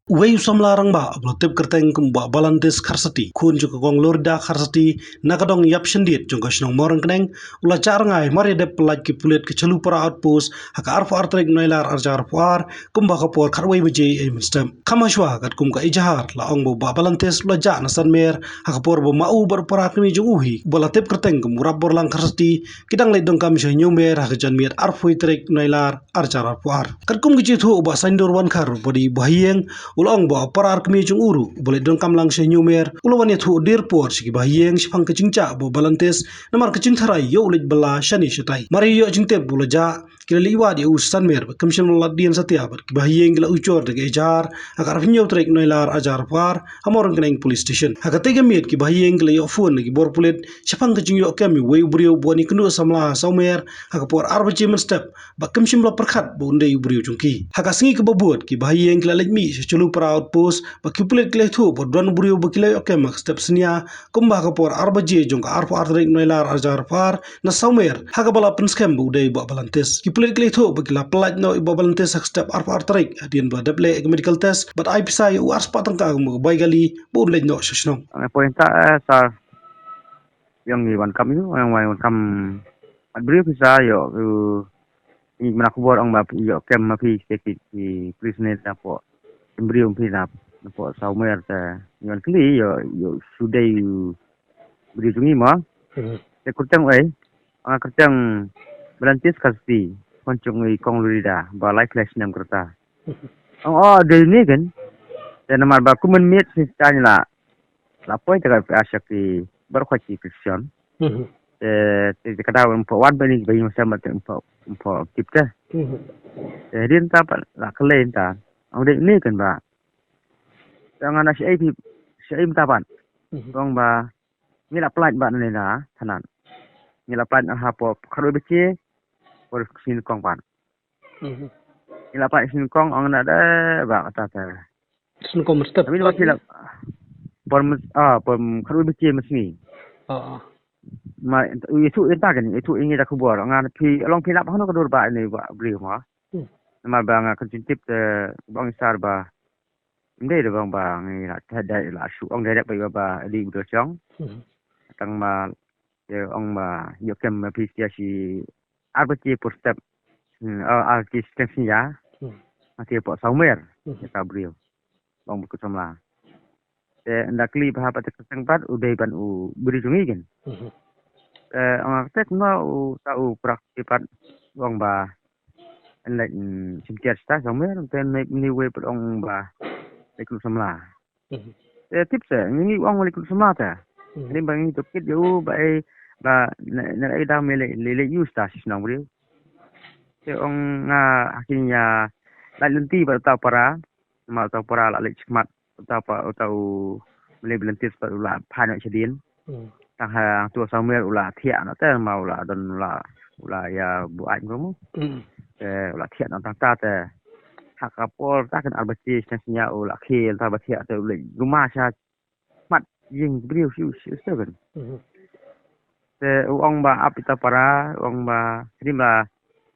Wei somlarang ba blotip kerteng kumba balantis karsati kun juga gong lorda karsati nakadong yap sendit jongka sinong morang keneng ula carangai mari de pelaj ki pulit ke celu para outpost haka arfu artrek noilar arjar puar kumba kapor karwei beje e minstem kamashwa kat kumka ijahar la ong bo ba balantis ula ja nasan mer haka por bo mau bar para kemi jong uhi balatip kerteng kum rabor lang karsati kidang le dong kam shay nyomer haka jan mer arfu itrek noilar arjar puar kat kum gici thu ba sandur wan kar bodi bahiyeng ulong bo parar kemi chung uru boleh dong kam lang nyumer ulwan yathu dir por sigi bahiyeng sipang kecingca bo balantes namar kecing tharai yo ulit bala shani shatai mari yo jingte bulaja kila liwa di usan mer kamshin ladian satia bar bahiyeng gila ucor de jar agar finyo trek noilar ajar par amor keneng police station aga tege miet ki bahiyeng gila yo phone gi bor pulit sipang kecing yo kemi wei brio boni kenu samla saumer aga por arbaci men step ba kamshin la perkhat bo ndey brio chungki aga singi ke babut ki bahiyeng gila lejmi chulu para outpost bakipulit kile thu bodwan buriu bakile oke mak step senia kumba kapor arbaje jong arfu artrek noilar arjar par na saumer haga bala penskem budai ba balantes kipulit kile thu bakila pelaj no iba balantes sak step arfu artrek adien ba deble medical test but ai pisai u ars patang ka mo baigali bon lej no shishno Pointa sa yang ni wan kam yu yang wan kam beriu bisa yo ni menakubur ang ma yo kem ma pi sekit di prisoners apo beriu pi na po saumer ta yon kli yo sudai beriu jungi ma te kurtang ai ang kurtang berantis kasi koncung i kong lurida ba life flash nam kerta de ni kan dan namar ba kumen mit sistanya la point ka asyak di berkwaci Christian te kada un po wan bani bayi sama te un po tipta din ta pa la kalen ta ang de ni kan ba jangan nasi ai ta ban dong ba ni la plat ba ni na tanan ni la plat ha po kharo beci por sin kong ban ni la plat sin kong ang na da ba kata ta sin kom step tapi lo sila por kharo beci mesni ma itu entah kan itu ingin dah kubur ngan pi long pi nak hono ko ba ni ba bri ma ma ba nga kan tip te bang sar ba ndai de bang ba ngi la ta dai la su ong dai ba ba di bu chong tang ma ye ong ma yo kem ma pi sia si arbati por step ki step ya mati po saumer ta bri bang bu samla te ndak li ba pa te kesengpat udai ban u bri jungi kan ang tek na u tau praktipat wong ba lek simtiar sta somewhere ten ni we put ong ba lekul samla tips ni wong lekul samla ta ni bang itu kit yo ba na ai da mele le use ta sis nang bri te ong nga akhirnya la lenti ba ta para ma ta para la lek smart ta pa tau mele belentis pa la phana chedin tang ha tua saumer ula thia no te mau la don ula ya bu ai ngomu ula thia no tang ta te hakapol ta kan albati senya ula khil ta bathia te ule rumah sha mat ying briu siu seven te ong ba apita para ong ba terima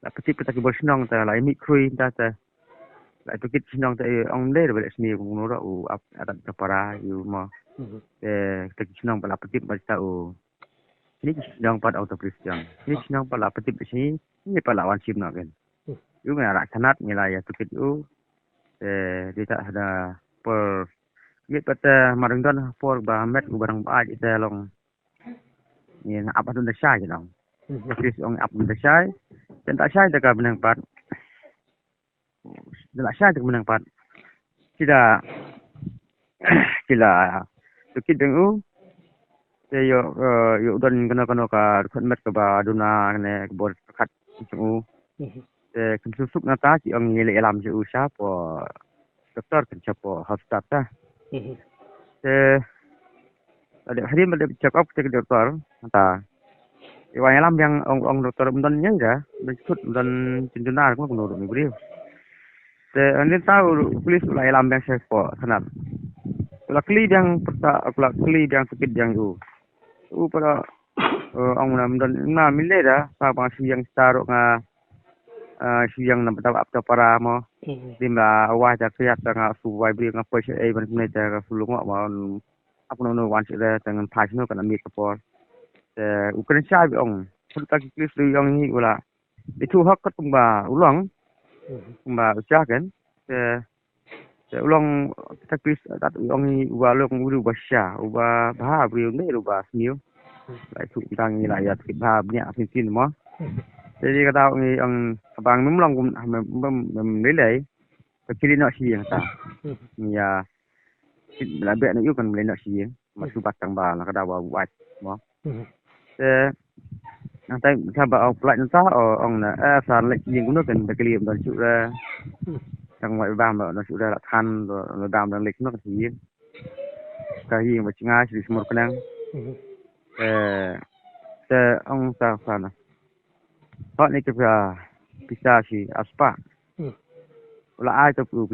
la petit petit bosnong ta la mi krui ta te la petit sinong te ong le bele sni ngono ro u ap adat para yu ma te sinong pala petit ba tau ini sinong pat auto Christian ini sinong pala petit di sini ini pala wan sim na kan yu ngara sanat ngila ya tukit yu tidak ada per yet pata marangdan por ba met barang ba ite long ni apa tu dah syai dong Chris ong apa dah syai dan tak syai dekat benang pat dah syai dekat benang pat tidak tukit dengu yo don kena ka khutmet ka ba duna ne bor khat chu kensuk nata ci ong ngile elam ci usha po doktor kan chapo hospital ta ada hari ada check up ke doktor ta iwan elam yang ong doktor don nya ga besut don cinduna ko ngono ni bri ani tahu polis la elam yang saya po sanat la kli yang tukit yang pada ong nam don na milera pa pa siyang staro nga siang na betapa apa para mo dimla awah ja kriat tanga suwai bri ngapo se e ban ne ja sulung ma apa no wan se dengan pas no kan mi kapor ukren sai bi ong ta kis ri ong ni wala itu hak ketumba ulang ba uca kan ulang ta kis ta ong ni wa long uru basya uba ba bri ne ru ba sniu lại tụ tăng như lại thì ba nhẹ xin mà thế thì cái tao thì ông bằng đúng lòng cũng mình lấy lấy cái kia nó xì ta nhà là bé nó yêu cần lấy nó xì mà su bắt tăng bà là cái tao vào vạch mà thế anh ta sao bà ông lại nó ông là sàn lại nhìn cũng nó cần cái liềm đó chịu ra trong ngoại bang mà nó chịu ra là than rồi nó đàm nó lịch nó cái gì cái gì mà chỉ ngay chỉ một cái năng ông ta sana họ này cái bisa si aspa là ai tập u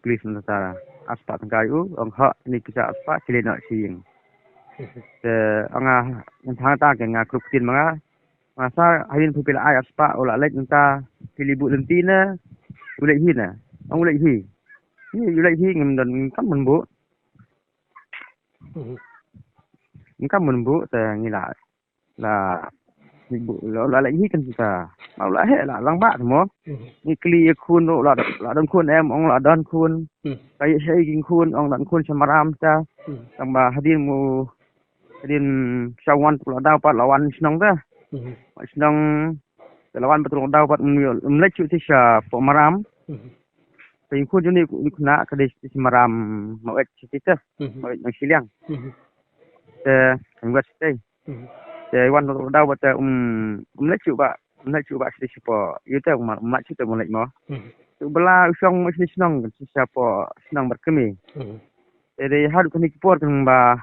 Christian ta aspa thằng cái ông họ này bisa aspa chỉ lên nói chuyện ông thằng ta cái ngà cục tiền mà sao hay nên phải là ai aspa là lấy chúng ta thì libu lần tin á u lấy hi nè ông lấy hi như u lấy hi ngầm đần cắm mình bố các mình bố thì như là bu là lại như kan kita mau lah he lah lang ba mo ni kli khun là don khun em ông là don khun cái hay kinh khun ông don khun samaram ta tang ba hadin sawan là dau pat lawan snong ta snong lawan betul dau pat mlek chu ti sha pomaram thì khun juni ni kuna ka de samaram mau ek ti ta mau ek siliang anh stay wan đau bật lấy chịu bạn sẽ bỏ yếu tố mà chịu tụi mình mà tụi bala xong mới xong sẽ bỏ xong bật cái mình để hai đứa con đi bỏ thằng bà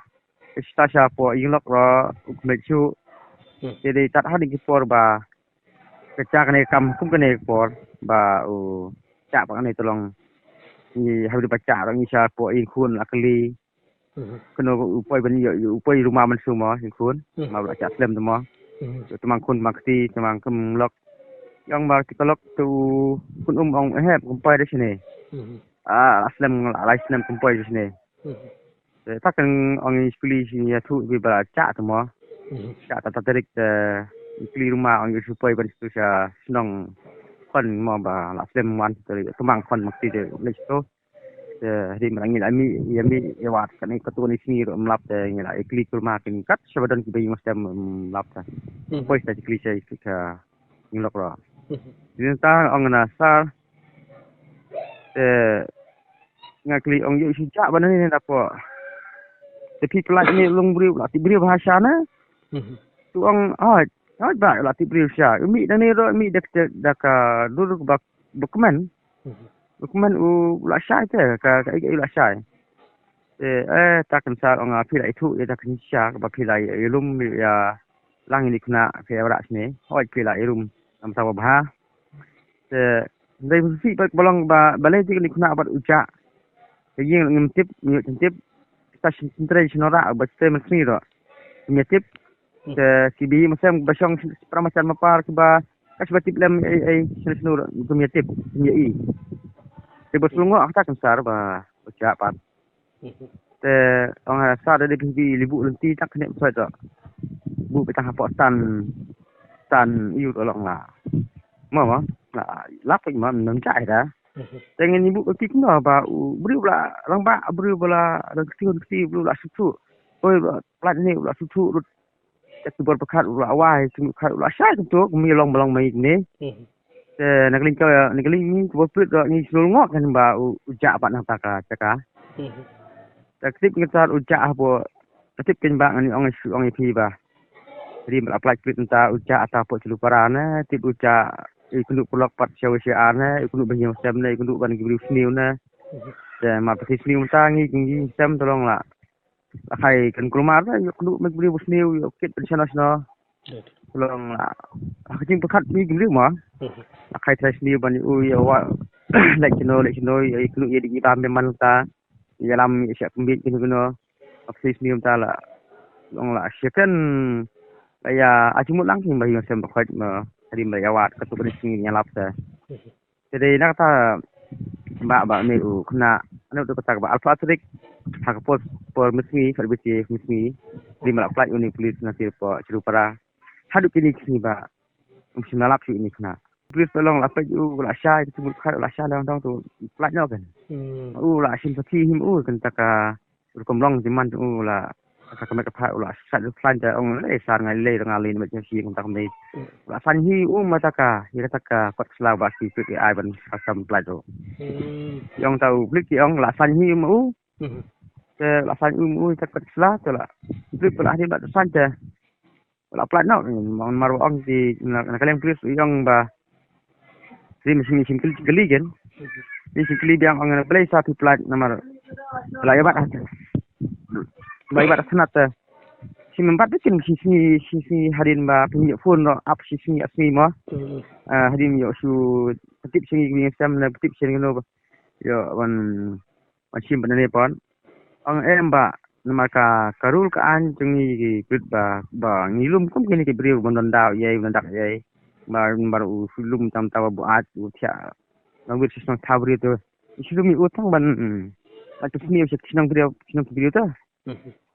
sẽ sẽ bỏ yếu lắm rồi mới chịu để tắt hai đứa bỏ bà cái cha cái này cầm cũng cái này bỏ bà chạm cái này tolong như hai đứa bà chạm rồi như sẽ bỏ yên khuôn là cái ly kena upay rumah man semua kun mau baca Islam semua temang kun makti temang kemlok yang mar kita lok tu kun ong kumpai di sini Islam kumpai di sini takkan orang iskuli sini tu bi baca semua cak tarik iskuli rumah orang supaya ber situ senang kon mau ba Islam wan temang kon makti de lesto di merangi lami ya wat kan ketua ni sini melap ya la ikli kurma kan kat sabadan ki bayi masam melap ta pois ta ikli sai ka ngilok ro din ta ongna sa ngakli ong yu si cak bana ni dapo tapi pelak ni long bri la ti bri bahasa na tu ong ba la ti bri sya mi dan ni ro mi dak dur bak dokumen dokumen la sai te ka la sai takkan sa ang pila itu ya takkan sya ba pila ilum ya lang ini kena ke ora sini oi pila ilum am tawa bah dai si bak bolong ba balai ti ni kena bat uca yin ngim tip ta centration ora ba ste mesni ro mi tip si bi masam basong pramacan mapar ba kasbatip lam ai senur mi tip mi i Tiba selungo aku tak sar ba ucap pat. Orang sar dari pintu libu lenti tak kena betul. Bu petang apa tan iu tolong lah. Mama lah lapik mam nang cai dah. Dengan ibu kaki kena ba beri pula lang ba beri pula dan kecil pula susu. Oi plat ni pula susu tak tu berpekat pula awai tu kat pula syai tu kami long mai ni. Nak ni bopit ni sulung ngok kan ba ucap pat nang taka caka tip ngetar ucap apa tip ken bang ni ong pi ba jadi apply klik tentang ucap atau apa celuparana tip ucap ikut pulak pat syawasiana ikut banyak sem na ikut ban gibri sniu na ma pati sniu tangi ngi sem tolong la kai kan kulmar na ikut gibri sniu kit international tolong la kecing pekat ni gibri ma khai thai sni ban ya wa lek no ya iklu ya di tam memang ta ya lam ya pembit kino aksis ni ta la long la second ya acimut lang king bayi masam bakhaj ma hari ma ya wat ka tu bani sni ya lap ta Jadi nak kata ba ni kena anu tu kata ba alfa trik hak pos por mesmi berbeci mesmi di malak flight uni polis nanti po Cirupara hadu kini sini ba mesti nalap ini kena polis tolong apa ju la sha itu sebut khat la sha lang tu flight no kan la simpati him kan taka komlong jiman tu la ka kami ka la sat flight ja ong le sar ngai le ngali macam si kan tak mai la san hi mata ka ira taka kot selaw ba si pi ai ban asam flight tu yang tahu blik yang la san hi ke la san tak kot selaw tu la blik la di ba san ja la flight no mon maru ong di na kaleng polis yang ba si mesin keli kan mesin keli yang ong na play satu flight nomor la ya ba baik pada senat si mempat bikin si harin ba pinjak phone no up si asmi mo harin yo su tip sini ni sam na tip sini no yo wan macam benda ni pon ang ba maka karul ka an jungi grid ba ngilum kum kini ke beriu bondon daw yai bondak yai baru sulum tam tawa buat utia ngawir sistem tabri tu silumi utang ban atau sini sinang beriu tu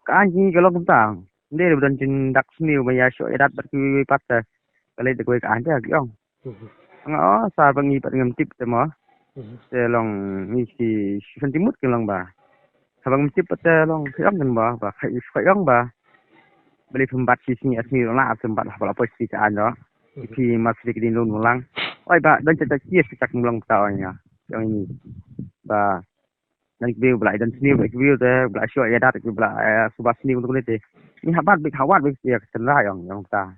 Kanji kalau kita, dia berdan cindak seni bayar show erat berkuih patah, kalau itu kau kanji lagi orang. Angah sah bangi dengan tip semua, selong misi sentimut kelang bah, sabang tip patah long kelang kan bah, kayang bah, beli pembat sini asmi orang lah pembat lah apa sih anda, di masih di lun ulang, oi bah dan cerita kias cak ulang tahunnya, yang ini bah. Nanti view belai dan sini view tu belai show ya dat belai subas sini untuk ni. Ni habat bik hawat bik ya kesenlah yang ta.